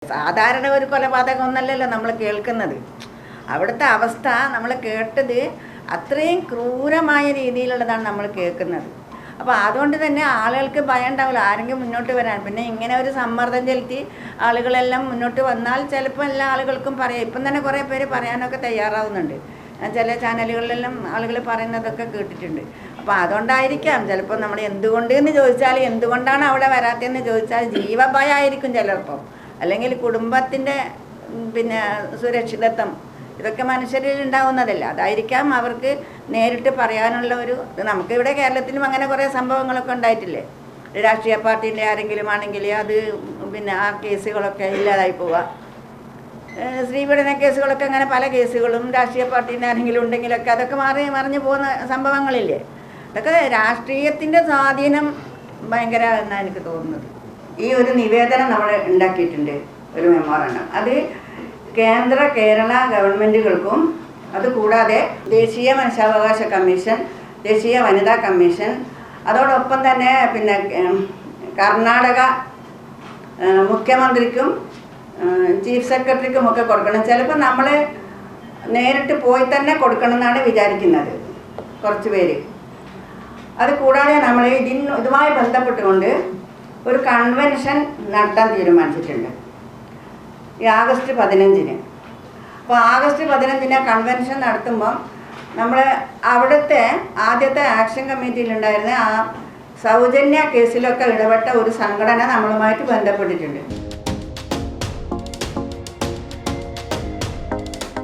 സാധാരണ ഒരു കൊലപാതകം ഒന്നല്ലല്ലോ നമ്മൾ കേൾക്കുന്നത്. അവിടുത്തെ അവസ്ഥ നമ്മൾ കേട്ടത് അത്രയും ക്രൂരമായ രീതിയിലുള്ളതാണ് നമ്മൾ കേൾക്കുന്നത്. അപ്പോൾ അതുകൊണ്ട് തന്നെ ആളുകൾക്ക് ഭയം ഉണ്ടാവില്ല ആരെങ്കിലും മുന്നോട്ട് വരാൻ. പിന്നെ ഇങ്ങനെ ഒരു സമ്മർദ്ദം ചെലുത്തി ആളുകളെല്ലാം മുന്നോട്ട് വന്നാൽ ചിലപ്പോൾ എല്ലാ ആളുകൾക്കും പറയാം. ഇപ്പം തന്നെ കുറേ പേര് പറയാനൊക്കെ തയ്യാറാവുന്നുണ്ട്. ചില ചാനലുകളിലെല്ലാം ആളുകൾ പറയുന്നതൊക്കെ കേട്ടിട്ടുണ്ട്. അപ്പോൾ അതുകൊണ്ടായിരിക്കാം ചിലപ്പോൾ നമ്മൾ എന്തുകൊണ്ട് എന്ന് ചോദിച്ചാൽ, എന്തുകൊണ്ടാണ് അവിടെ വരാത്തതെന്ന് ചോദിച്ചാൽ ജീവഭയമായിരിക്കും ചിലപ്പോൾ, അല്ലെങ്കിൽ കുടുംബത്തിൻ്റെ സുരക്ഷിതത്വം, ഇതൊക്കെ മനുഷ്യരിൽ ഉണ്ടാവുന്നതല്ല. അതായിരിക്കാം അവർക്ക് നേരിട്ട് പറയാനുള്ള ഒരു ഇത്. നമുക്കിവിടെ കേരളത്തിലും അങ്ങനെ കുറേ സംഭവങ്ങളൊക്കെ ഉണ്ടായിട്ടില്ലേ. രാഷ്ട്രീയ പാർട്ടീൻ്റെ ആരെങ്കിലും ആണെങ്കിൽ അത് ആ കേസുകളൊക്കെ ഇല്ലാതായി പോവുക. സ്ത്രീപീഡന കേസുകളൊക്കെ അങ്ങനെ പല കേസുകളും രാഷ്ട്രീയ പാർട്ടീൻ്റെ ആരെങ്കിലും ഉണ്ടെങ്കിലൊക്കെ അതൊക്കെ മറിഞ്ഞു പോകുന്ന സംഭവങ്ങളില്ലേ. അതൊക്കെ രാഷ്ട്രീയത്തിൻ്റെ സ്വാധീനം ഭയങ്കര എന്നാണ് എനിക്ക് തോന്നുന്നത്. ഈ ഒരു നിവേദനം നമ്മൾ ഉണ്ടാക്കിയിട്ടുണ്ട്, ഒരു മെമ്മോറണ്ടം. അത് കേരള ഗവൺമെൻറ്റുകൾക്കും അതുകൂടാതെ ദേശീയ മനുഷ്യാവകാശ കമ്മീഷൻ, ദേശീയ വനിതാ കമ്മീഷൻ, അതോടൊപ്പം തന്നെ കർണാടക മുഖ്യമന്ത്രിക്കും ചീഫ് സെക്രട്ടറിക്കും ഒക്കെ കൊടുക്കണം. ചിലപ്പോൾ നമ്മൾ നേരിട്ട് പോയി തന്നെ കൊടുക്കണം എന്നാണ് വിചാരിക്കുന്നത് കുറച്ച് പേര്. അത് കൂടാതെ നമ്മൾ ഇതുമായി ബന്ധപ്പെട്ടുകൊണ്ട് ഒരു കൺവെൻഷൻ നടത്താൻ തീരുമാനിച്ചിട്ടുണ്ട് ഈ ആഗസ്റ്റ് 15-ന്. അപ്പോൾ ആഗസ്റ്റ് 15-ന് കൺവെൻഷൻ നടത്തുമ്പം നമ്മൾ അവിടുത്തെ ആദ്യത്തെ ആക്ഷൻ കമ്മിറ്റിയിലുണ്ടായിരുന്ന ആ സൗജന്യ കേസിലൊക്കെ ഇടപെട്ട ഒരു സംഘടന നമ്മളുമായിട്ട് ബന്ധപ്പെട്ടിട്ടുണ്ട്.